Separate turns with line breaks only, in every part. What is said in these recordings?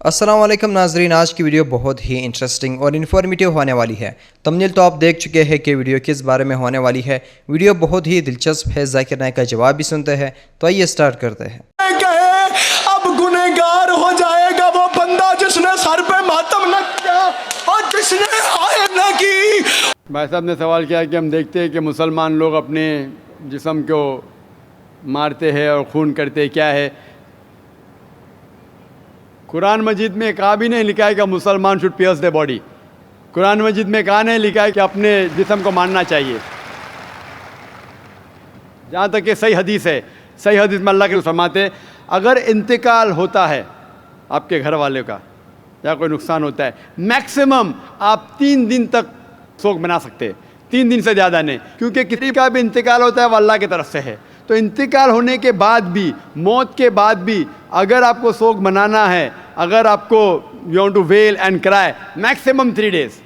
السلام علیکم ناظرین، آج کی ویڈیو بہت ہی انٹرسٹنگ اور انفارمیٹیو ہونے والی ہے۔ تمنیل تو آپ دیکھ چکے ہیں کہ ویڈیو کس بارے میں ہونے والی ہے۔ ویڈیو بہت ہی دلچسپ ہے، ذاکر نائک کا جواب بھی سنتے ہیں، تو آئیے سٹارٹ کرتے ہیں۔
اب گنہگار ہو جائے گا وہ بندہ جس نے سر پہ ماتم نہ کیا اور جس نے آئے نہ کی۔
بھائی صاحب نے سوال کیا کہ ہم دیکھتے ہیں کہ مسلمان لوگ اپنے جسم کو مارتے ہیں اور خون کرتے ہیں، کیا ہے؟ قرآن مجید میں کہا بھی نہیں لکھا ہے کہ مسلمان شوڈ پیئرس دی باڈی۔ قرآن مجید میں کہا نہیں لکھا ہے کہ اپنے جسم کو مارنا چاہیے۔ جہاں تک کہ صحیح حدیث ہے، صحیح حدیث میں اللہ کے رسول فرماتے ہیں اگر انتقال ہوتا ہے آپ کے گھر والے کا یا کوئی نقصان ہوتا ہے، میکسیمم آپ 3 دن تک سوگ بنا سکتے ہیں، 3 دن سے زیادہ نہیں، کیونکہ کسی کا بھی انتقال ہوتا ہے وہ اللہ کی طرف سے ہے۔ تو انتقال ہونے کے بعد بھی، موت کے بعد بھی اگر آپ کو سوگ منانا ہے، اگر آپ کو you want to well and کرائے، میکسیمم 3 ڈیز،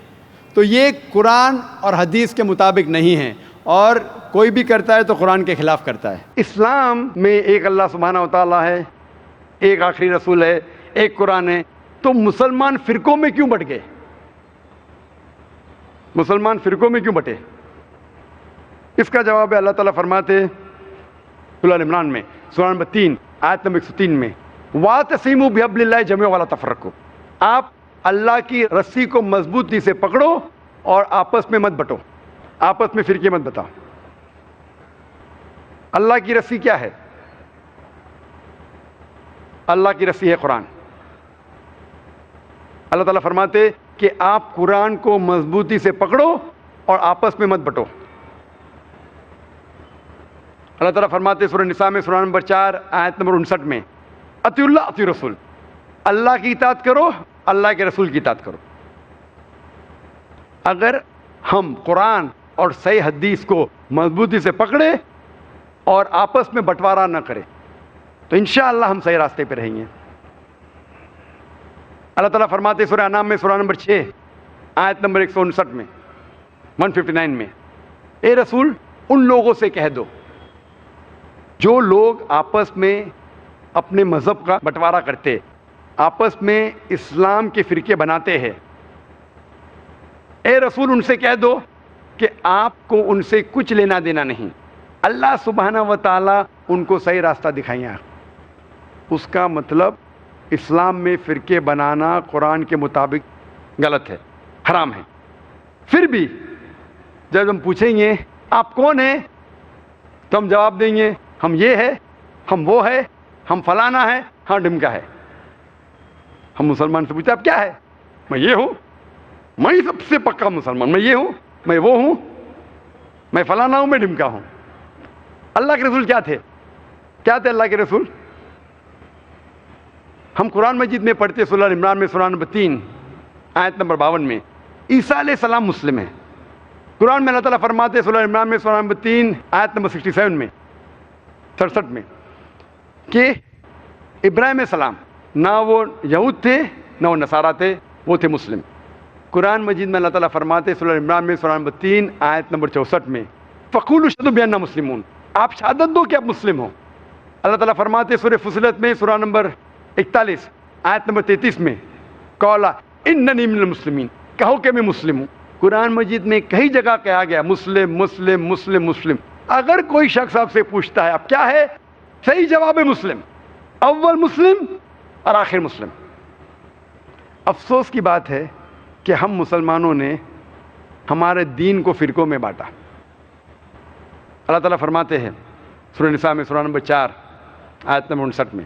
تو یہ قرآن اور حدیث کے مطابق نہیں ہے، اور کوئی بھی کرتا ہے تو قرآن کے خلاف کرتا ہے۔ اسلام میں ایک اللہ سبحانہ و تعالیٰ ہے، ایک آخری رسول ہے، ایک قرآن ہے، تو مسلمان فرقوں میں کیوں بٹ گئے؟ مسلمان فرقوں میں کیوں بٹے؟ اس کا جواب ہے اللہ تعالیٰ فرماتے سورہ عمران میں، سورہ نمبر 3 آیت نمبر 103 میں، وَاعْتَصِمُوا بِحَبْلِ اللَّهِ جَمِيعًا وَلَا تَفَرَّقُوا، آپ اللہ کی رسی کو مضبوطی سے پکڑو اور آپس میں مت بٹو، آپس میں فرقے مت بتاؤ۔ اللہ کی رسی کیا ہے؟ اللہ کی رسی ہے قرآن۔ اللہ تعالیٰ فرماتے کہ آپ قرآن کو مضبوطی سے پکڑو اور آپس میں مت بٹو۔ اللہ تعالیٰ فرماتے سورہ نساء میں، سورہ نمبر 4 آیت نمبر 59 میں، اطیعوا اللہ اطیعوا الرسول، اللہ کی اطاعت کرو، اللہ کے رسول کی اطاعت کرو۔ اگر ہم قرآن اور صحیح حدیث کو مضبوطی سے پکڑے اور آپس میں بٹوارا نہ کرے تو انشاءاللہ ہم صحیح راستے پہ رہیں گے۔ اللہ تعالیٰ فرماتے سورہ انعام میں، سورہ نمبر 6 آیت نمبر 159 میں، 159 میں، اے رسول ان لوگوں سے کہہ دو جو لوگ آپس میں اپنے مذہب کا بٹوارا کرتے، آپس میں اسلام کے فرقے بناتے ہیں، اے رسول ان سے کہہ دو کہ آپ کو ان سے کچھ لینا دینا نہیں، اللہ سبحانہ و تعالیٰ ان کو صحیح راستہ دکھائیں۔ اس کا مطلب اسلام میں فرقے بنانا قرآن کے مطابق غلط ہے، حرام ہے۔ پھر بھی جب ہم پوچھیں گے آپ کون ہیں تو ہم جواب دیں گے ہم یہ ہے، ہم وہ ہے، ہم فلانا ہے، ہاں ڈمکا ہے۔ ہم مسلمان سے پوچھتے آپ کیا ہے؟ میں یہ ہوں، میں سب سے پکا مسلمان، میں یہ ہوں، میں وہ ہوں، میں فلانا ہوں، میں ڈمکا ہوں۔ اللہ کے رسول کیا تھے؟ کیا تھے اللہ کے رسول؟ ہم قرآن مجید میں پڑھتے سورہ عمران میں، سورہ نمبر 3 آیت نمبر 52 میں، عیسیٰ علیہ السلام مسلم ہیں۔ قرآن میں اللہ تعالیٰ فرماتے سورہ عمران میں، سورہ نمبر 3 آیت نمبر 67 میں، 67 میں، کہ ابراہیم علیہ السلام نہ وہ یہود تھے نہ وہ نصارہ تھے، وہ تھے مسلم۔ قرآن مجید میں اللہ تعالیٰ فرماتے سورہ عمران میں، سورہ نمبر 3 آیت نمبر 64 میں، فَقُولُوا اشْهَدُوا بِأَنَّا مُسْلِمُونَ، آپ شہادت دو کہ آپ مسلم ہو۔ اللہ تعالیٰ فرماتے سورہ فصلت میں، سورہ نمبر 41 آیت نمبر 33 میں، قَالَ إِنَّنِي مِنَ الْمُسْلِمِينَ، کہو کہ میں مسلم ہوں۔ قرآن مجید میں کئی جگہ کہا گیا مسلم مسلم مسلم مسلم۔ اگر کوئی شخص آپ سے پوچھتا ہے اب کیا ہے، صحیح جواب ہے مسلم، اول مسلم اور آخر مسلم۔ افسوس کی بات ہے کہ ہم مسلمانوں نے ہمارے دین کو فرقوں میں بانٹا۔ اللہ تعالیٰ فرماتے ہیں سورہ نساء میں، سورہ نمبر 4 آیت نمبر 59 میں،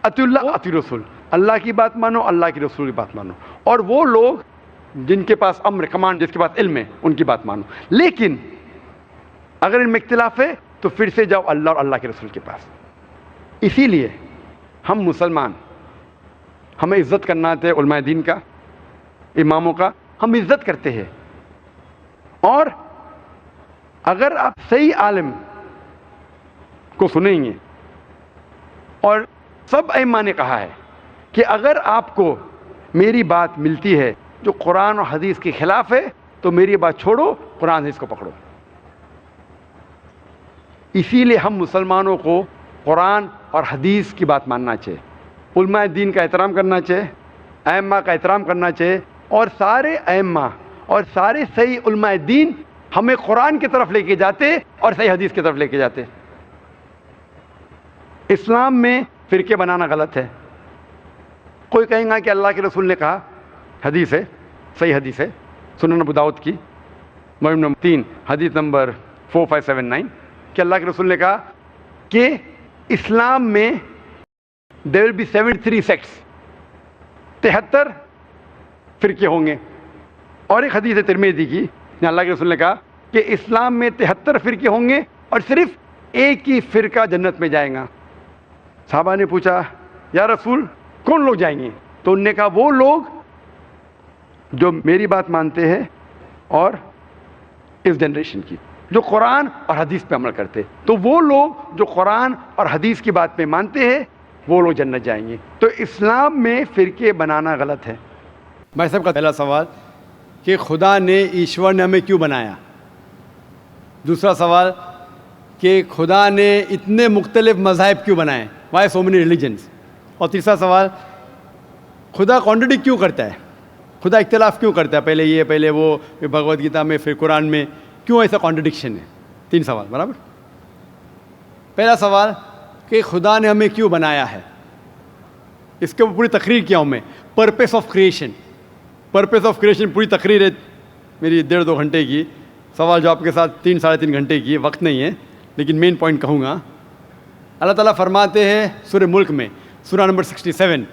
اطیعوا اللہ اطیعوا الرسول، اللہ کی بات مانو، اللہ کی رسول کی بات مانو، اور وہ لوگ جن کے پاس امر کمانڈ، جس کے پاس علم ہے، ان کی بات مانو۔ لیکن اگر ان میں اختلاف ہے تو پھر سے جاؤ اللہ اور اللہ کے رسول کے پاس۔ اسی لیے ہم مسلمان، ہمیں عزت کرنا آتا ہے علماء دین کا، اماموں کا، ہم عزت کرتے ہیں، اور اگر آپ صحیح عالم کو سنیں گے، اور سب ائمہ نے کہا ہے کہ اگر آپ کو میری بات ملتی ہے جو قرآن اور حدیث کے خلاف ہے تو میری بات چھوڑو، قرآن حدیث کو پکڑو۔ اسی لیے ہم مسلمانوں کو قرآن اور حدیث کی بات ماننا چاہیے، علماء دین کا احترام کرنا چاہیے، ائمہ کا احترام کرنا چاہیے، اور سارے ائمہ اور سارے صحیح علماء دین ہمیں قرآن کی طرف لے کے جاتے اور صحیح حدیث کی طرف لے کے جاتے۔ اسلام میں فرقے بنانا غلط ہے۔ کوئی کہیں گا کہ اللہ کے رسول نے کہا، حدیث ہے، صحیح حدیث ہے، سنن ابو داؤد کی موجم نمبر 3 حدیث نمبر 4579، کہ اللہ کے رسول نے کہا کہ اسلام میں there will be 73 sects، 73 فرقے ہوں گے۔ اور ایک حدیث ہے ترمذی کی، جہاں اللہ کے رسول نے کہا کہ اسلام میں 73 فرقے ہوں گے اور صرف ایک ہی فرقہ جنت میں جائے گا۔ صحابہ نے پوچھا یا رسول کون لوگ جائیں گے؟ تو انہوں نے کہا وہ لوگ جو میری بات مانتے ہیں اور اس جنریشن کی، جو قرآن اور حدیث پہ عمل کرتے۔ تو وہ لوگ جو قرآن اور حدیث کی بات پہ مانتے ہیں وہ لوگ جنت جائیں گے۔ تو اسلام میں فرقے بنانا غلط ہے۔
بھائی صاحب کا پہلا سوال کہ خدا نے، ایشور نے ہمیں کیوں بنایا؟ دوسرا سوال کہ خدا نے اتنے مختلف مذاہب کیوں بنائے؟ Why so many religions? اور تیسرا سوال، خدا کانٹرڈکٹ کیوں کرتا ہے؟ خدا اختلاف کیوں کرتا ہے؟ پہلے یہ، پہلے وہ، بھگوت گیتا میں، پھر قرآن میں، کیوں ایسا کانٹرڈکشن ہے؟ 3 سوال برابر۔ پہلا سوال کہ خدا نے ہمیں کیوں بنایا ہے، اس کے اوپر پوری تقریر کیا ہوں میں، purpose of creation. Purpose of creation پوری تقریر ہے میری 1.5-2 گھنٹے کی، سوال جواب کے ساتھ 3-3.5 گھنٹے کی، وقت نہیں ہے، لیکن مین پوائنٹ کہوں گا۔ اللہ تعالیٰ فرماتے ہیں سورہ ملک میں، سورہ نمبر 67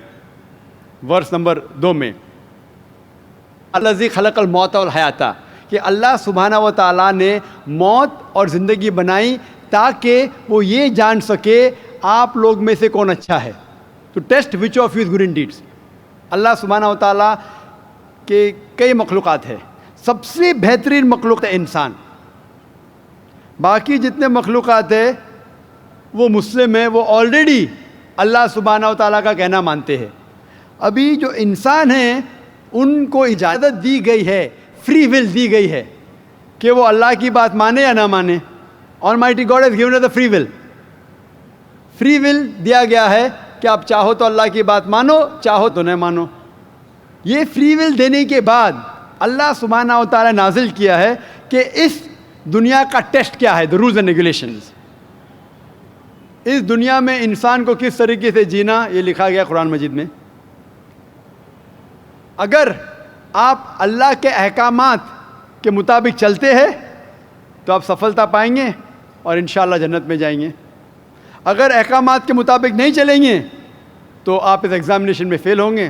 ورس نمبر 2 میں، الذی خلق الموت والحیات، کہ اللہ سبحانہ و تعالیٰ نے موت اور زندگی بنائی تاکہ وہ یہ جان سکے آپ لوگ میں سے کون اچھا ہے، تو test which of you is good in deeds. اللہ سبحانہ و تعالیٰ کے کئی مخلوقات ہیں، سب سے بہترین مخلوق ہے انسان۔ باقی جتنے مخلوقات ہیں وہ مسلم ہیں، وہ آلریڈی اللہ سبحانہ و تعالیٰ کا کہنا مانتے ہیں۔ ابھی جو انسان ہیں ان کو اجازت دی گئی ہے، فری ول دی گئی ہے کہ وہ اللہ کی بات مانے یا نہ مانے۔ Almighty God has given us the free will۔ Free will دیا گیا ہے کہ آپ چاہو تو اللہ کی بات مانو، چاہو تو نہ مانو۔ یہ فری ول دینے کے بعد اللہ سبحانہ و تعالیٰ نازل کیا ہے کہ اس دنیا کا ٹیسٹ کیا ہے، the rules and regulations۔ اس دنیا میں انسان کو کس طریقے سے جینا، یہ لکھا گیا قرآن مجید میں۔ اگر آپ اللہ کے احکامات کے مطابق چلتے ہیں تو آپ سفلتا پائیں گے اور انشاءاللہ جنت میں جائیں گے۔ اگر احکامات کے مطابق نہیں چلیں گے تو آپ اس ایگزامینیشن میں فیل ہوں گے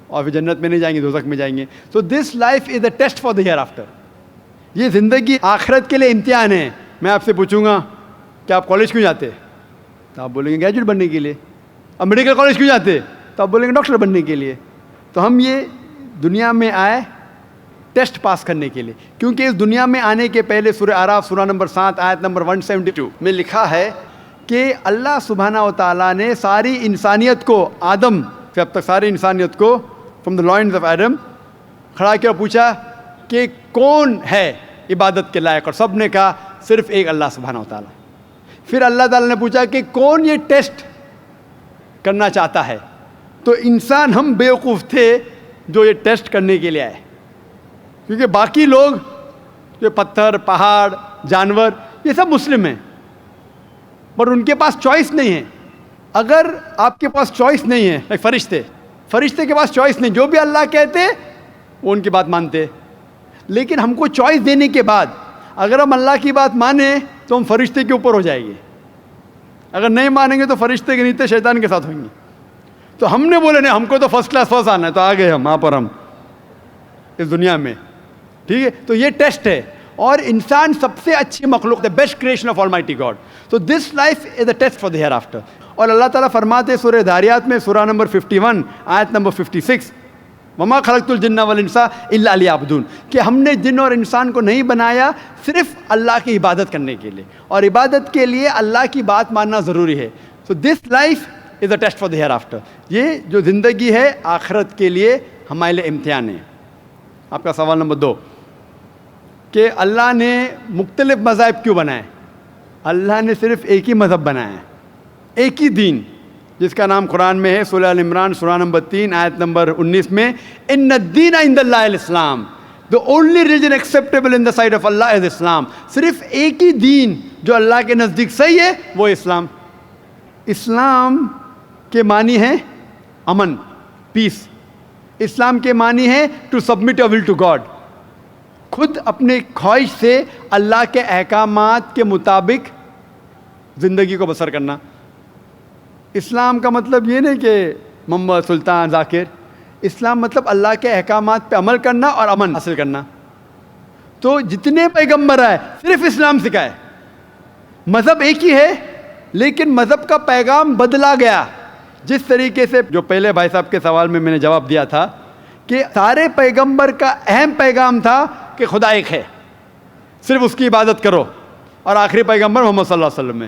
اور پھر جنت میں نہیں جائیں گے، دوزخ میں جائیں گے۔ So this life is a test for the hereafter. یہ زندگی آخرت کے لیے امتحان ہے۔ میں آپ سے پوچھوں گا کہ آپ کالج کیوں جاتے؟ تو آپ بولیں گے گریجویٹ بننے کے لیے۔ اب میڈیکل کالج کیوں جاتے؟ تو آپ بولیں گے ڈاکٹر بننے کے لیے۔ تو ہم یہ دنیا میں آئے ٹیسٹ پاس کرنے کے لیے، کیونکہ اس دنیا میں آنے کے پہلے سورہ اعراف سورہ نمبر 7 آیت نمبر 172 میں لکھا ہے کہ اللہ سبحانہ و تعالیٰ نے ساری انسانیت کو، آدم سے اب تک ساری انسانیت کو from the lines of Adam کھڑا کیا، پوچھا کہ کون ہے عبادت کے لائق، اور سب نے کہا صرف ایک اللہ سبحانہ و تعالیٰ۔ پھر اللہ تعالیٰ نے پوچھا کہ کون یہ ٹیسٹ کرنا چاہتا ہے، تو انسان ہم بیوقوف تھے جو یہ ٹیسٹ کرنے کے لیے آئے، کیونکہ باقی لوگ جو پتھر، پہاڑ، جانور، یہ سب مسلم ہیں، پر ان کے پاس چوائس نہیں ہے۔ اگر آپ کے پاس چوائس نہیں ہے، فرشتے کے پاس چوائس نہیں، جو بھی اللہ کہتے وہ ان کی بات مانتے، لیکن ہم کو چوائس دینے کے بعد اگر ہم اللہ کی بات مانیں تو ہم فرشتے کے اوپر ہو جائیں گے، اگر نہیں مانیں گے تو فرشتے کے نیچے شیطان کے ساتھ ہوئیں گے۔ تو ہم نے بولے نہیں، ہم کو تو فرسٹ کلاس فرسٹ آنا ہے، تو آ گئے ہم وہاں پر، ہم اس دنیا میں، ٹھیک ہے۔ تو یہ ٹیسٹ ہے، اور انسان سب سے اچھی مخلوق ہے، best creation of almighty God. تو this life is a test for the hereafter. اور اللہ تعالیٰ فرماتے سورہ داریات میں سورہ نمبر 51 آیت نمبر 56، وما خلقت الجن والانس الا لیعبدون، کہ ہم نے جن اور انسان کو نہیں بنایا صرف اللہ کی عبادت کرنے کے لیے، اور عبادت کے لیے اللہ کی بات ماننا ضروری ہے۔ So this life is a test for the hereafter. یہ جو زندگی ہے آخرت کے لیے ہمارے لیے امتحان ہے۔ آپ کا سوال نمبر 2 کہ اللہ نے مختلف مذاہب کیوں بنائے؟ اللہ نے صرف ایک ہی مذہب بنایا ہے، ایک ہی دین، جس کا نام قرآن میں ہے سورہ ال عمران سورہ نمبر 3 آیت نمبر 19 میں ان الدین عند اللہ الاسلام، the only religion acceptable in the sight of Allah is Islam. صرف ایک ہی دین جو اللہ کے نزدیک صحیح ہے وہ اسلام. اسلام کے معنی ہے امن، پیس. اسلام کے معنی ہے to submit your will to God, خود اپنے خواہش سے اللہ کے احکامات کے مطابق زندگی کو بسر کرنا. اسلام کا مطلب یہ نہیں کہ محمد سلطان ذاکر، اسلام مطلب اللہ کے احکامات پہ عمل کرنا اور امن حاصل کرنا. تو جتنے پیغمبر آئے صرف اسلام سکھائے. مذہب ایک ہی ہے لیکن مذہب کا پیغام بدلا گیا. جس طریقے سے جو پہلے بھائی صاحب کے سوال میں نے جواب دیا تھا کہ سارے پیغمبر کا اہم پیغام تھا کہ خدا ایک ہے، صرف اس کی عبادت کرو، اور آخری پیغمبر محمد صلی اللہ علیہ وسلم میں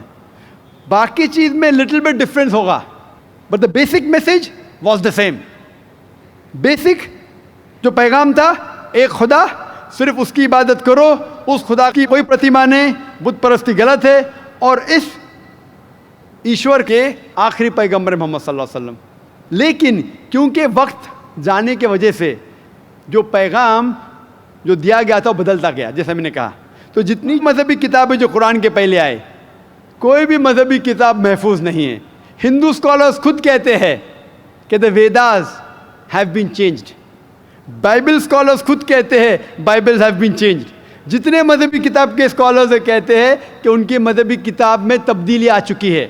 باقی چیز میں لٹل بٹ ڈفرینس ہوگا، but the basic message was the same. Basic جو پیغام تھا ایک خدا، صرف اس کی عبادت کرو، اس خدا کی کوئی پرتیما نہیں، بت پرستی غلط ہے. اور اس ایشور کے آخری پیغمبر محمد صلی اللہ علیہ وسلم. لیکن کیونکہ وقت جانے کی وجہ سے جو پیغام جو دیا گیا تھا وہ بدلتا گیا، جیسا میں نے کہا. تو جتنی مذہبی کتابیں جو قرآن کے پہلے آئے، کوئی بھی مذہبی کتاب محفوظ نہیں ہے. ہندو اسکالرس خود کہتے ہیں کہ the Vedas have been changed. Bible scholars خود کہتے ہیں بائبل ہیو بین چینجڈ. جتنے مذہبی کتاب کے اسکالرز کہتے ہیں کہ ان کی مذہبی کتاب میں تبدیلی آ چکی ہے.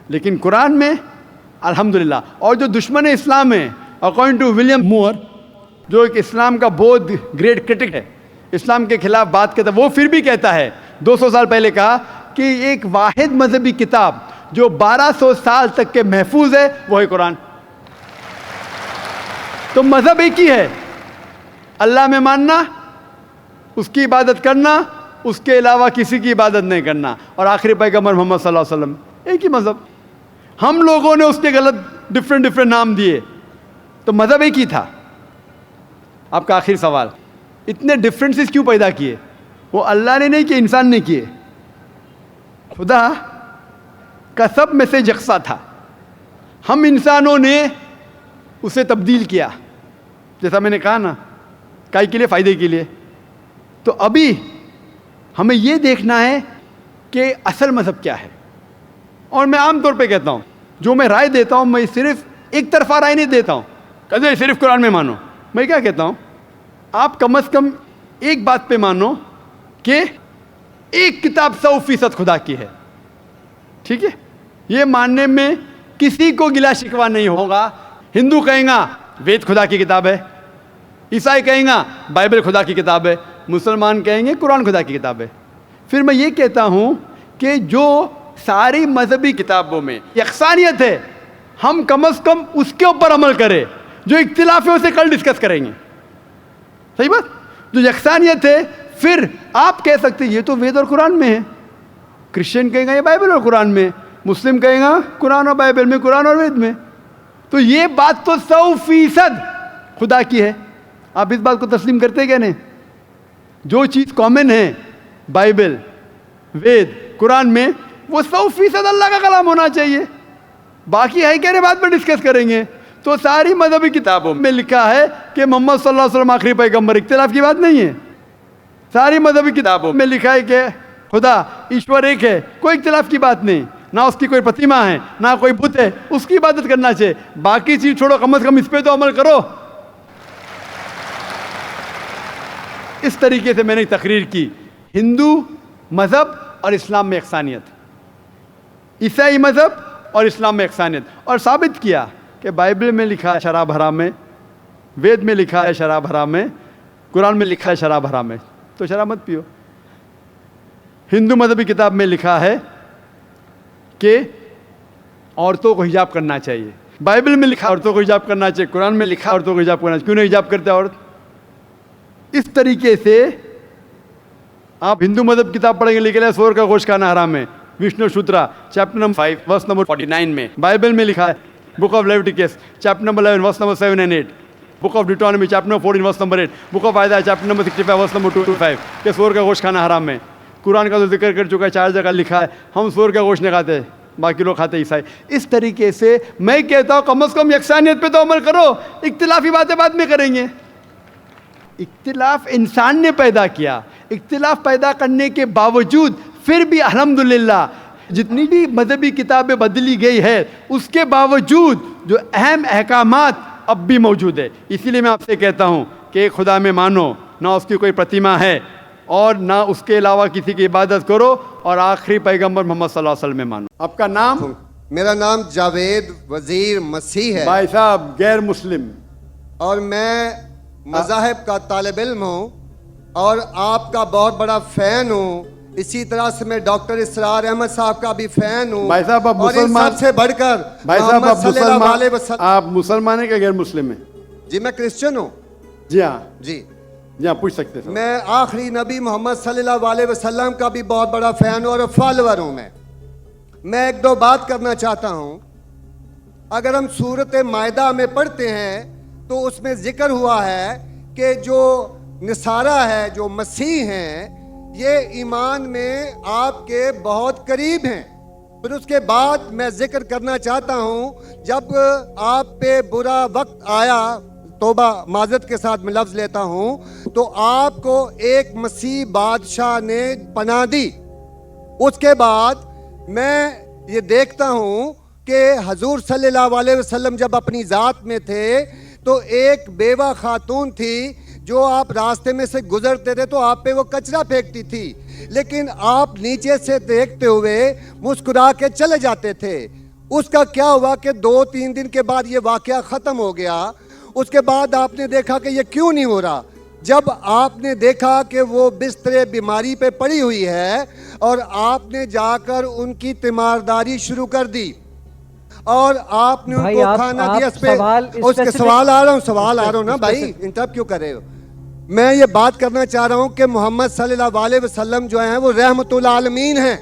لیکن قرآن میں الحمدللہ. اور جو دشمن اسلام ہیں اکارڈنگ ٹو ولیم مور، جو ایک اسلام کا بہت گریٹ کرٹک ہے، اسلام کے خلاف بات کرتا ہے، وہ پھر بھی کہتا ہے 200 سال پہلے کہا کہ ایک واحد مذہبی کتاب جو 1200 سال تک کے محفوظ ہے وہ ہے قرآن. تو مذہب ایک ہی ہے، اللہ میں ماننا، اس کی عبادت کرنا، اس کے علاوہ کسی کی عبادت نہیں کرنا. اور آخری پیغمبر محمد صلی اللہ علیہ وسلم ایک ہی مذہب. ہم لوگوں نے اس کے غلط ڈفرینٹ نام دیے، تو مذہب ایک ہی تھا. آپ کا آخری سوال، اتنے ڈفرینسز کیوں پیدا کیے؟ وہ اللہ نے نہیں کیے، انسان نے کیے. خدا کا سب میں سے یکساں تھا، ہم انسانوں نے اسے تبدیل کیا. جیسا میں نے کہا نا، کائی کے لیے؟ فائدے کے لیے. تو ابھی ہمیں یہ دیکھنا ہے کہ اصل مذہب کیا ہے. اور میں عام طور پہ کہتا ہوں، جو میں رائے دیتا ہوں، میں صرف ایک طرفہ رائے نہیں دیتا ہوں کہ صرف قرآن میں مانو. میں کیا کہتا ہوں، آپ کم از کم ایک بات پہ مانو کہ ایک کتاب 100% خدا کی ہے. ٹھیک ہے؟ یہ ماننے میں کسی کو گلا شکوہ نہیں ہوگا. ہندو کہیں گا وید خدا کی کتاب ہے، عیسائی کہیں گا بائبل خدا کی کتاب ہے، مسلمان کہیں گے قرآن خدا کی کتاب ہے. پھر میں یہ کہتا ہوں کہ جو ساری مذہبی کتابوں میں یکسانیت ہے، ہم کم از کم اس کے اوپر عمل کریں. جو اختلاف ہے اسے کل ڈسکس کریں گے. صحیح بات؟ جو یکسانیت ہے، پھر آپ کہہ سکتے یہ تو وید اور قرآن میں ہے. کرسچن کہیں گا یہ بائبل اور قرآن میں، مسلم کہیں گا قرآن اور بائبل میں، قرآن اور وید میں. تو یہ بات تو 100% خدا کی ہے. آپ اس بات کو تسلیم کرتے کیا نہیں؟ جو چیز کامن ہے بائبل، وید، قرآن میں، وہ 100% اللہ کا کلام ہونا چاہیے. باقی ہے کہنے بعد میں ڈسکس کریں گے. تو ساری مذہبی کتابوں میں لکھا ہے کہ محمد صلی اللہ علیہ وسلم آخری پیغمبر، اختلاف کی بات نہیں ہے. ساری مذہبی کتابوں میں لکھا ہے کہ خدا ایشور ایک ہے، کوئی اختلاف کی بات نہیں. نہ اس کی کوئی پرتیما ہے، نہ کوئی بت ہے، اس کی عبادت کرنا چاہیے. باقی چیز چھوڑو، کم از کم اس پہ تو عمل کرو. اس طریقے سے میں نے تقریر کی ہندو مذہب اور اسلام میں یکسانیت، عیسائی مذہب اور اسلام میں یکسانیت، اور ثابت کیا کہ بائبل میں لکھا ہے شراب حرام ہے، وید میں لکھا ہے شراب حرام ہے، قرآن میں لکھا ہے شراب حرام ہے، تو شراب مت پیو. ہندو مذہبی کتاب میں لکھا ہے کہ عورتوں کو حجاب کرنا چاہیے، بائبل میں لکھا عورتوں کو حجاب کرنا چاہیے، قرآن میں لکھا عورتوں کو حجاب کرنا چاہیے. کیوں نہیں حجاب کرتے عورت؟ اس طریقے سے آپ ہندو مذہب کتاب پڑھیں گے، لکھا ہے سور کا گوشت کھانا حرام ہے، وشنو شوترا چیپٹر نمبر 5 ورس نمبر 49 میں. بائبل میں لکھا ہے book of Leviticus chapter number 11 verse number 7 and 8، book of Deuteronomy chapter number 14 verse number 8، book of Isaiah chapter number 65 verse number 2 to 5 کہ سور کا گوشت کھانا حرام ہے. قرآن کا تو ذکر کر چکا ہے، 4 جگہ لکھا ہے ہم سور کا گوشت نہیں کھاتے. باقی لوگ کھاتے عیسائی. اس طریقے سے میں کہتا ہوں کم از کم یکسانیت پہ تو عمل کرو, اختلافی باتیں بعد میں کریں گے. اختلاف انسان نے پیدا کیا, اختلاف پیدا کرنے کے باوجود پھر بھی الحمدللہ جتنی بھی مذہبی کتابیں بدلی گئی ہے اس کے باوجود جو اہم احکامات اب بھی موجود ہے. اسی لیے میں آپ سے کہتا ہوں کہ ایک خدا میں مانو, نہ اس کی کوئی پرتیما ہے اور نہ اس کے علاوہ کسی کی عبادت کرو, اور آخری پیغمبر محمد صلی اللہ علیہ وسلم میں مانو. آپ کا نام؟
میرا نام جاوید وزیر مسیح ہے
بھائی صاحب غیر مسلم.
اور میں مذاہب کا طالب علم ہوں اور آپ کا بہت بڑا فین ہوں. اسی طرح سے میں ڈاکٹر اسرار احمد صاحب کا بھی فین ہوں.
بھائی صاحب آپ
اور ان
مسلمان
سب سے بڑھ کر
بھائی صاحب
محمد صلی اللہ علیہ وسلم.
آپ مسلمان ہیں کہ غیر مسلم ہیں؟
جی میں کرسچن ہوں.
جی ہاں
جی
جی ہاں پوچھ سکتے ہیں.
میں آخری نبی محمد صلی اللہ علیہ وسلم کا بھی بہت بڑا فین اور فالوور ہوں. میں ایک دو بات کرنا چاہتا ہوں. اگر ہم سورۃ مائدہ میں پڑھتے ہیں تو اس میں ذکر ہوا ہے کہ جو نصارہ ہے, جو مسیح ہیں, یہ ایمان میں آپ کے بہت قریب ہیں. پھر اس کے بعد میں ذکر کرنا چاہتا ہوں جب آپ پہ برا وقت آیا, توبہ معذرت کے ساتھ میں لفظ لیتا ہوں, تو آپ کو ایک مسیح بادشاہ نے پناہ دی. اس کے بعد میں یہ دیکھتا ہوں کہ حضور صلی اللہ علیہ وسلم جب اپنی ذات میں تھے تو ایک بیوہ خاتون تھی جو آپ راستے میں سے گزرتے تھے تو آپ پہ وہ کچرا پھینکتی تھی, لیکن آپ نیچے سے دیکھتے ہوئے مسکرا کے چلے جاتے تھے. اس کا کیا ہوا کہ 2-3 دن کے بعد یہ واقعہ ختم ہو گیا. اس کے بعد آپ نے دیکھا کہ یہ کیوں نہیں ہو رہا. جب آپ نے دیکھا کہ وہ بستر بیماری پہ پڑی ہوئی ہے اور آپ نے جا کر ان کی تیمارداری شروع کر دی اور آپ نے ان کو کھانا دیا. اس کے سوال آ رہا ہوں نا بھائی, انٹرپٹ کیوں کر رہے ہو. میں یہ بات کرنا چاہ رہا ہوں کہ محمد صلی اللہ علیہ وسلم جو ہیں وہ رحمت العالمین ہیں.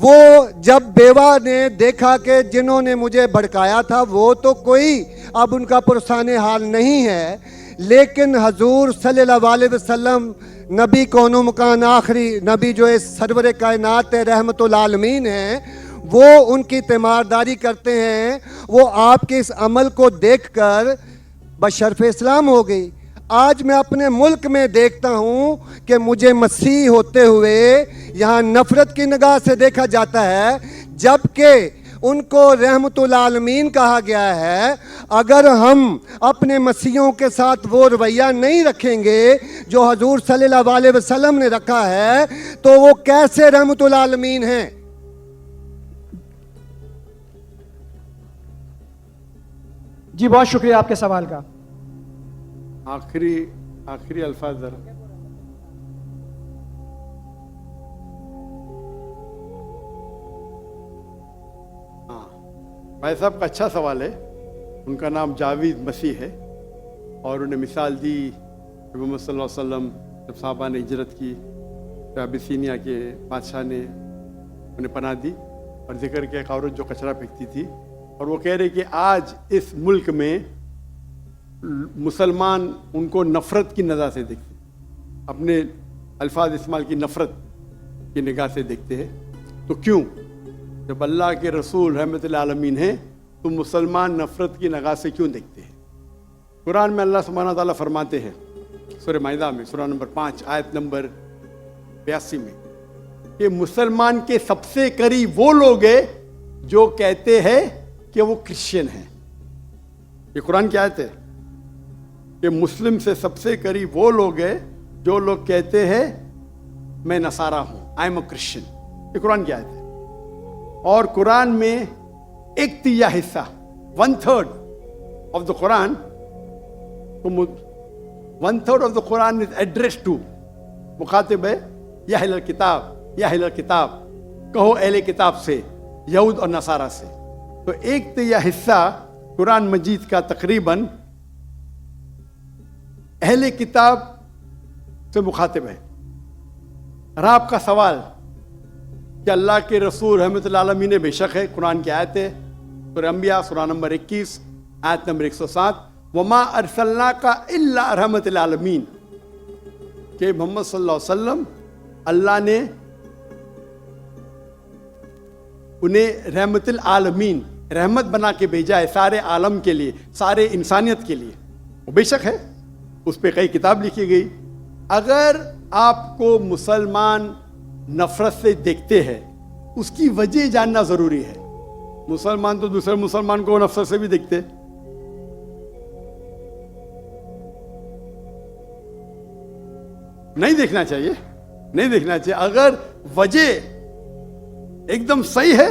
وہ جب بیوہ نے دیکھا کہ جنہوں نے مجھے بھڑکایا تھا وہ تو کوئی اب ان کا پرسان حال نہیں ہے, لیکن حضور صلی اللہ علیہ وسلم نبی کون و مکان آخری نبی جو اس سرور کائنات رحمت العالمین ہیں, وہ ان کی تیمارداری کرتے ہیں. وہ آپ کے اس عمل کو دیکھ کر بشرف اسلام ہو گئی. آج میں اپنے ملک میں دیکھتا ہوں کہ مجھے مسیح ہوتے ہوئے یہاں نفرت کی نگاہ سے دیکھا جاتا ہے, جبکہ ان کو رحمت العالمین کہا گیا ہے. اگر ہم اپنے مسیحوں کے ساتھ وہ رویہ نہیں رکھیں گے جو حضور صلی اللہ علیہ وسلم نے رکھا ہے تو وہ کیسے رحمت العالمین ہیں؟
جی بہت شکریہ آپ کے سوال کا.
آخری الفاظ ذرا. ہاں بھائی صاحب کا اچھا سوال ہے. ان کا نام جاوید مسیح ہے اور انہیں مثال دی کہ محمد صلی اللہ علیہ وسلم جب صحابہ نے ہجرت کی تو ابیسینیا کے بادشاہ نے انہیں پناہ دی, اور ذکر کیا ایک عورت جو کچرا پھینکتی تھی, اور وہ کہہ رہے کہ آج اس ملک میں مسلمان ان کو نفرت کی نظر سے دیکھتے, اپنے الفاظ استعمال کی نفرت کی نگاہ سے دیکھتے ہیں. تو کیوں؟ جب اللہ کے رسول رحمت العالمین ہیں تو مسلمان نفرت کی نگاہ سے کیوں دیکھتے ہیں؟ قرآن میں اللہ سبحانہ تعالیٰ فرماتے ہیں سورہ مائدہ میں سورہ نمبر 5 آیت نمبر 82 میں کہ مسلمان کے سب سے قریب وہ لوگ ہیں جو کہتے ہیں کہ وہ کرسچن ہیں. یہ قرآن کی آیت ہے کہ مسلم سے سب سے قریب وہ لوگ ہیں جو لوگ کہتے ہیں میں نصارہ ہوں, آئی ایم اے کرسچن. یہ قرآن کی آیت ہے. اور قرآن میں 1/3 حصہ 1/3 of the Quran, 1/3 of the Quran is addressed to, مخاطب ہے یا اہل کتاب, یا اہل کتاب کہو اہل کتاب سے, یہود اور نصارہ سے. تو 1/3 حصہ قرآن مجید کا تقریباً اہل کتاب سے مخاطب ہے. اور آپ کا سوال کہ اللہ کے رسول رحمت اللہ علیہ بے شک ہے, قرآن کی آیت ہے سورہ انبیاء سورہ نمبر 21 آیت نمبر 107 وما ارسلناک الا رحمت للعالمین, کہ محمد صلی اللہ علیہ وسلم اللہ نے انہیں رحمت العالمین رحمت بنا کے بھیجا ہے سارے عالم کے لیے, سارے انسانیت کے لیے. وہ بے شک ہے, اس پہ کئی کتاب لکھی گئی. اگر آپ کو مسلمان نفرت سے دیکھتے ہیں, اس کی وجہ جاننا ضروری ہے. مسلمان تو دوسرے مسلمان کو نفرت سے بھی دیکھتے, نہیں دیکھنا چاہیے, نہیں دیکھنا چاہیے. اگر وجہ ایک دم صحیح ہے,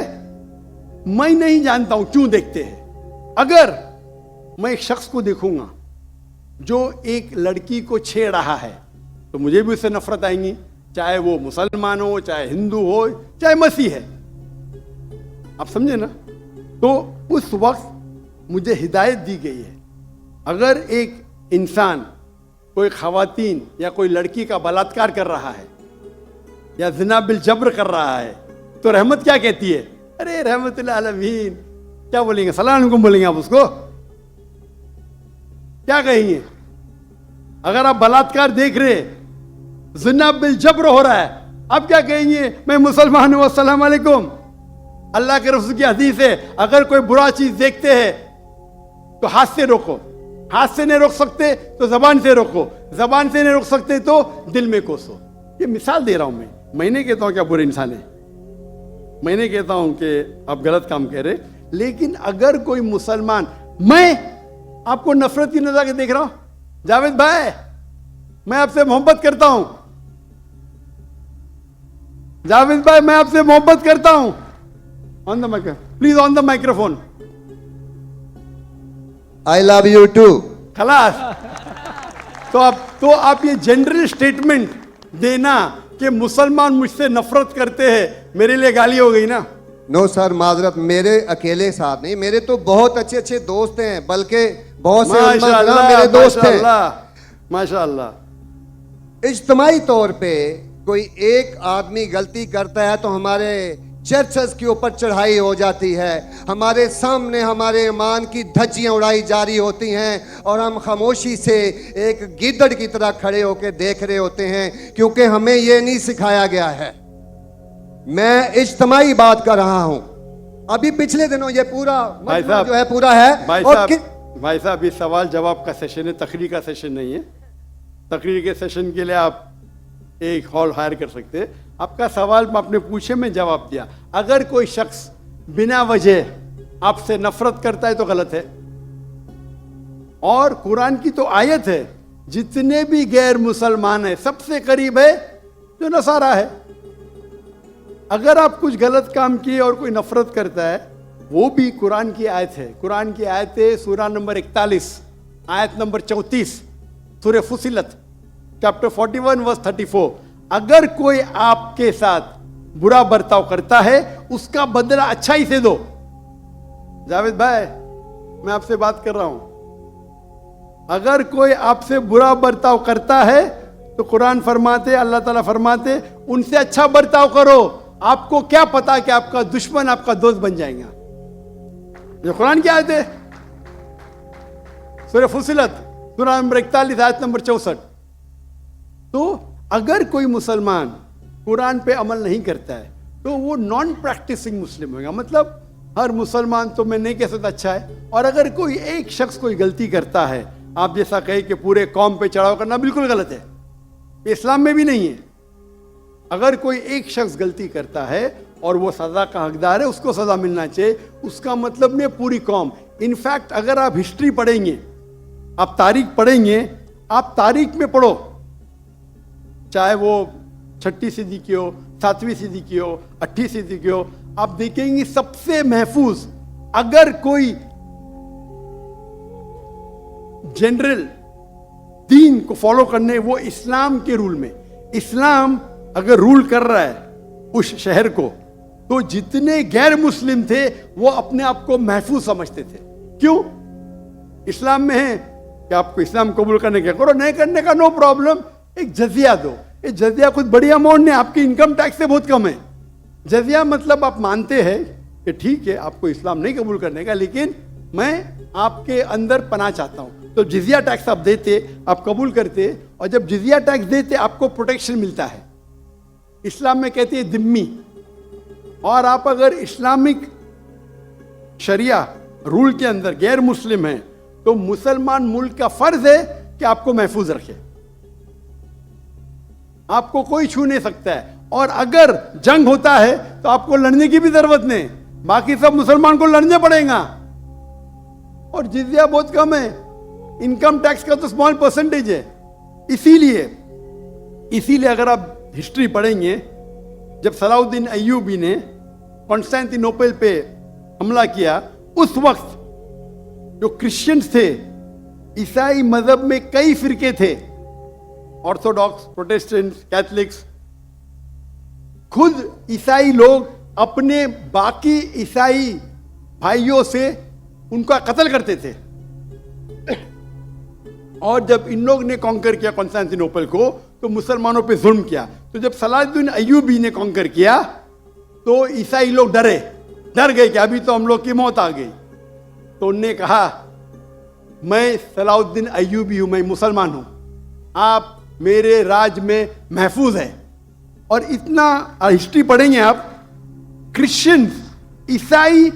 میں نہیں جانتا ہوں کیوں دیکھتے ہیں. اگر میں ایک شخص کو دیکھوں گا جو ایک لڑکی کو چھیڑ رہا ہے تو مجھے بھی اس سے نفرت آئیں گی, چاہے وہ مسلمان ہو, چاہے ہندو ہو, چاہے مسیح ہے. آپ سمجھے نا؟ تو اس وقت مجھے ہدایت دی گئی ہے, اگر ایک انسان کوئی خواتین یا کوئی لڑکی کا بلاತ್ಕಾರ کر رہا ہے یا زنا بالجبر کر رہا ہے تو رحمت کیا کہتی ہے؟ ارے رحمت العالمین. کیا بولیں گے؟ السلام علیکم بولیں گے آپ اس کو؟ کیا کہیں گے؟ اگر آپ بلاತ್ಕಾರ دیکھ رہے, زنا بالجبر ہو رہا ہے, آپ کیا کہیں گے؟ میں مسلمان ہوں, السلام علیکم. اللہ کے رسول کی حدیث ہے, اگر کوئی برا چیز دیکھتے ہیں تو ہاتھ سے روکو, ہاتھ سے نہیں روک سکتے تو زبان سے روکو, زبان سے نہیں روک سکتے تو دل میں کوسو. یہ مثال دے رہا ہوں میں نہیں کہتا ہوں کہ آپ برے انسان ہیں, میں نہیں کہتا ہوں کہ آپ غلط کام کہہ رہے, لیکن اگر کوئی مسلمان, میں آپ کو نفرت کی نظر سے دیکھ رہا ہوں, جاوید بھائی میں آپ سے محبت کرتا ہوں, جاوید بھائی میں آپ سے محبت کرتا ہوں, on the micro please, on the microphone,
I love you too.
خلاص. تو آپ یہ جنرل سٹیٹمنٹ دینا کہ مسلمان مجھ سے نفرت کرتے ہیں, میرے لیے گالی ہو گئی نا.
نو سر, معذرت, میرے اکیلے ساتھ نہیں, میرے تو بہت اچھے اچھے دوست ہیں, بلکہ بہت سے علماء میرے دوست ہیں.
ماشاء اللہ.
اجتماعی طور پہ کوئی ایک آدمی غلطی کرتا ہے تو ہمارے چرچز کے اوپر چڑھائی ہو جاتی ہے, ہمارے سامنے ہمارے ایمان کی دھجیاں اڑائی جاری ہوتی ہیں, اور ہم خاموشی سے ایک گیدڑ کی طرح کھڑے ہو کے دیکھ رہے ہوتے ہیں, کیونکہ ہمیں یہ نہیں سکھایا گیا ہے. میں اجتماعی بات کر رہا ہوں. ابھی پچھلے دنوں یہ پورا جو ہے پورا ہے.
بھائی صاحب, یہ سوال جواب کا سیشن ہے, تقریر کا سیشن نہیں ہے. تقریر کے سیشن کے لیے آپ ایک ہال ہائر کر سکتے ہیں. آپ کا سوال آپ نے پوچھے, میں جواب دیا. اگر کوئی شخص بنا وجہ آپ سے نفرت کرتا ہے تو غلط ہے. اور قرآن کی تو آیت ہے, جتنے بھی غیر مسلمان ہیں سب سے قریب ہے جو نصارہ ہے. اگر آپ کچھ غلط کام کیے اور کوئی نفرت کرتا ہے, وہ بھی قرآن کی آیت ہے. قرآن کی آیت ہے سورہ نمبر 41 آیت نمبر 34 سورہ فصلت چیپٹر 41 ورس 34. اگر کوئی آپ کے ساتھ برا برتاؤ کرتا ہے اس کا بدلہ اچھائی سے دو. جاوید بھائی میں آپ سے بات کر رہا ہوں, اگر کوئی آپ سے برا برتاؤ کرتا ہے تو قرآن فرماتے, اللہ تعالیٰ فرماتے, ان سے اچھا برتاؤ کرو. آپ کو کیا پتا کہ آپ کا دشمن آپ کا دوست بن جائے گا. یہ قرآن کی آیت ہے, سورہ فصلت سورہ نمبر 41 آیت نمبر 64. تو اگر کوئی مسلمان قرآن پہ عمل نہیں کرتا ہے تو وہ نان پریکٹسنگ مسلم ہوگا. مطلب ہر مسلمان تو میں نہیں کہہ سکتا اچھا ہے, اور اگر کوئی ایک شخص کوئی غلطی کرتا ہے, آپ جیسا کہیں کہ پورے قوم پہ چڑھاؤ کرنا بالکل غلط ہے, یہ اسلام میں بھی نہیں ہے. اگر کوئی ایک شخص غلطی کرتا ہے اور وہ سزا کا حقدار ہے, اس کو سزا ملنا چاہیے. اس کا مطلب نہیں پوری قوم. انفیکٹ اگر آپ ہسٹری پڑھیں گے, آپ تاریخ پڑھیں گے, آپ تاریخ میں پڑھو, چاہے وہ 6 صدی کی ہو, 7ویں صدی کی ہو, 8ویں صدی کی ہو, آپ دیکھیں گے سب سے محفوظ اگر کوئی جنرل دین کو فالو کرنے, وہ اسلام کے رول میں. اسلام اگر رول کر رہا ہے اس شہر کو, تو جتنے غیر مسلم تھے وہ اپنے آپ کو محفوظ سمجھتے تھے. کیوں؟ اسلام میں ہے کہ آپ کو اسلام قبول کرنے کا کرو, نہیں کرنے کا نو پرابلم, ایک جزیہ دو. یہ جزیہ کچھ بڑی اماؤنٹ نہیں, آپ کی انکم ٹیکس سے بہت کم ہے. جزیہ مطلب آپ مانتے ہیں کہ ٹھیک ہے آپ کو اسلام نہیں قبول کرنے کا, لیکن میں آپ کے اندر پناہ چاہتا ہوں. تو جزیہ ٹیکس آپ دیتے, آپ قبول کرتے, اور جب جزیہ ٹیکس دیتے آپ کو پروٹیکشن ملتا ہے. اسلام میں کہتے ہیں ذمی, اور آپ اگر اسلامک شریعہ رول کے اندر غیر مسلم ہیں تو مسلمان ملک کا فرض ہے کہ آپ کو محفوظ رکھے. آپ کو کوئی چھو نہیں سکتا ہے. اور اگر جنگ ہوتا ہے تو آپ کو لڑنے کی بھی ضرورت نہیں, باقی سب مسلمان کو لڑنے پڑے گا. اور جزیہ بہت کم ہے, انکم ٹیکس کا تو اسمال پرسنٹیج ہے. اسی لیے اگر آپ ہسٹری پڑھیں گے, جب صلاح الدین ایوبی نے کانسٹینٹی نوپل پہ حملہ کیا, اس وقت جو کرسچنز تھے, عیسائی مذہب میں کئی فرقے تھے, آرتھوڈاکس, پروٹیسٹنٹ, کیتھلکس, خود عیسائی لوگ اپنے باقی عیسائی بھائیوں سے ان کا قتل کرتے تھے. اور جب ان لوگ نے کانکر کیا کانسٹینٹی نوپل کو تو مسلمانوں پہ ظلم کیا. تو جب صلاح الدین ایوبی نے کانکر کیا تو عیسائی لوگ ڈر گئے کہ ابھی تو ہم لوگ کی موت آ گئی. تو انہوں نے کہا میں صلاح الدین ایوبی ہوں, میں مسلمان ہوں, آپ میرے راج میں محفوظ ہیں. اور اتنا ہسٹری پڑھیں گے آپ, کرسچنز, عیسائی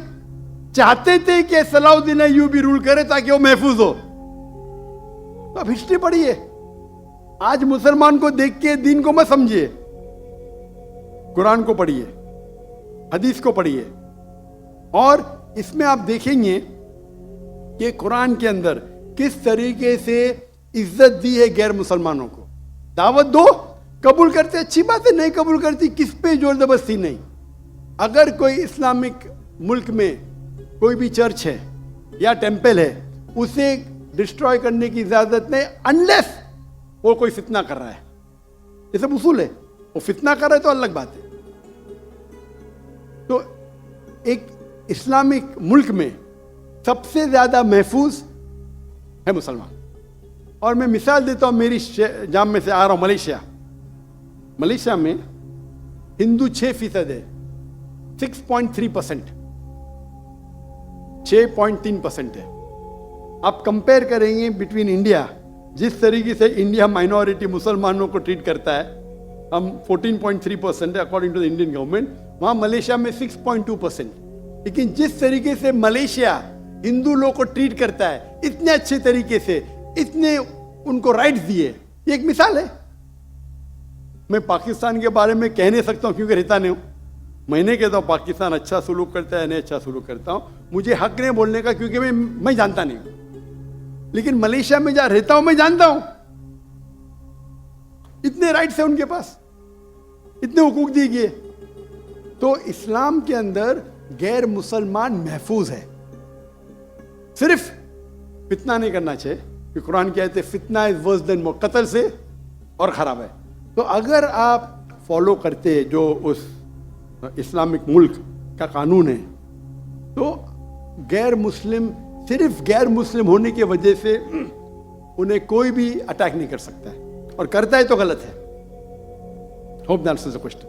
چاہتے تھے کہ صلاح الدین ایوبی رول کرے تاکہ وہ محفوظ ہو. تو اب ہسٹری پڑھیے, آج مسلمان کو دیکھ کے دین کو مت سمجھیے, قرآن کو پڑھیے, حدیث کو پڑھیے. اور اس میں آپ دیکھیں گے کہ قرآن کے اندر کس طریقے سے عزت دی ہے غیر مسلمانوں کو. دعوت دو, قبول کرتے اچھی بات ہے, نہیں قبول کرتی کس پہ زور زبردستی نہیں. اگر کوئی اسلامک ملک میں کوئی بھی چرچ ہے یا ٹیمپل ہے, اسے ڈسٹروائے کرنے کی اجازت نہیں انلیس وہ کوئی فتنہ کر رہا ہے. یہ سب اصول ہے. وہ فتنہ کر رہا ہے تو الگ بات ہے. تو ایک اسلامک ملک میں سب سے زیادہ محفوظ ہے مسلمان. اور میں مثال دیتا ہوں, میری جام میں سے آ رہا ہوں ملیشیا میں ہندو 6% ہے, 6.3%, 6.3% ہے. آپ کمپیئر کریں گے بٹوین انڈیا, جس طریقے سے انڈیا مائنورٹی مسلمانوں کو ٹریٹ کرتا ہے, ہم 14.3% ہے according to the Indian government, وہاں ملیشیا میں 6.2%. لیکن جس طریقے سے ملیشیا ہندو لوگ کو ٹریٹ کرتا ہے اتنے اچھے طریقے سے, اتنے ان کو رائٹس دیے, یہ ایک مثال ہے. میں پاکستان کے بارے میں کہہ نہیں سکتا ہوں کیونکہ رہتا نہیں ہوں. میں نہیں کہتا ہوں پاکستان اچھا سلوک کرتا ہے, نہیں اچھا سلوک کرتا ہوں, مجھے حق نہیں بولنے کا کیونکہ میں جانتا نہیں ہوں. لیکن ملیشیا میں جہاں رہتا ہوں میں جانتا ہوں, اتنے رائٹس ہیں ان کے پاس, اتنے حقوق دیے گئے. تو اسلام کے اندر غیر مسلمان محفوظ ہے. صرف فتنہ نہیں کرنا چاہیے, کہ قرآن کہتے ہیں فتنہ از ورس دین موت, قتل سے اور خراب ہے. تو اگر آپ فالو کرتے جو اس اسلامک ملک کا قانون ہے تو غیر مسلم, صرف غیر مسلم ہونے کی وجہ سے انہیں کوئی بھی اٹیک نہیں کر سکتا ہے, اور کرتا ہے تو غلط ہے. Hope that answers the question.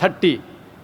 30,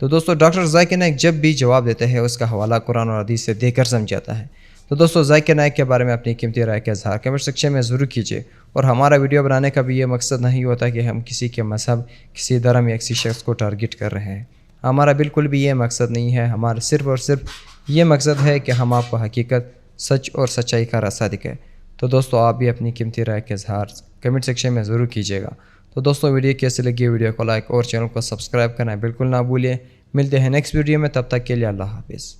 تو دوستو ڈاکٹر ذاکر نائک جب بھی جواب دیتے ہیں اس کا حوالہ قرآن اور حدیث سے دے کر سمجھاتا ہے۔ تو دوستو ذاکر نائک کے بارے میں اپنی قیمتی رائے کا اظہار کمنٹ سیکشن میں ضرور کیجیے، اور ہمارا ویڈیو بنانے کا بھی یہ مقصد نہیں ہوتا کہ ہم کسی کے مذہب، کسی دھرم یا کسی شخص کو ٹارگٹ کر رہے ہیں۔ ہمارا بالکل بھی یہ مقصد نہیں ہے، ہمارا صرف اور صرف یہ مقصد ہے کہ ہم آپ کو حقیقت، سچ اور سچائی کا راستہ دکھائیں۔ تو دوستو آپ بھی اپنی قیمتی رائے کا اظہار کمنٹ سیکشن میں ضرور کیجیے گا۔ تو دوستو ویڈیو کیسے لگی، ویڈیو کو لائک اور چینل کو سبسکرائب کرنا بالکل نہ بھولیں۔ ملتے ہیں نیکسٹ ویڈیو میں، تب تک کے لیے اللہ حافظ۔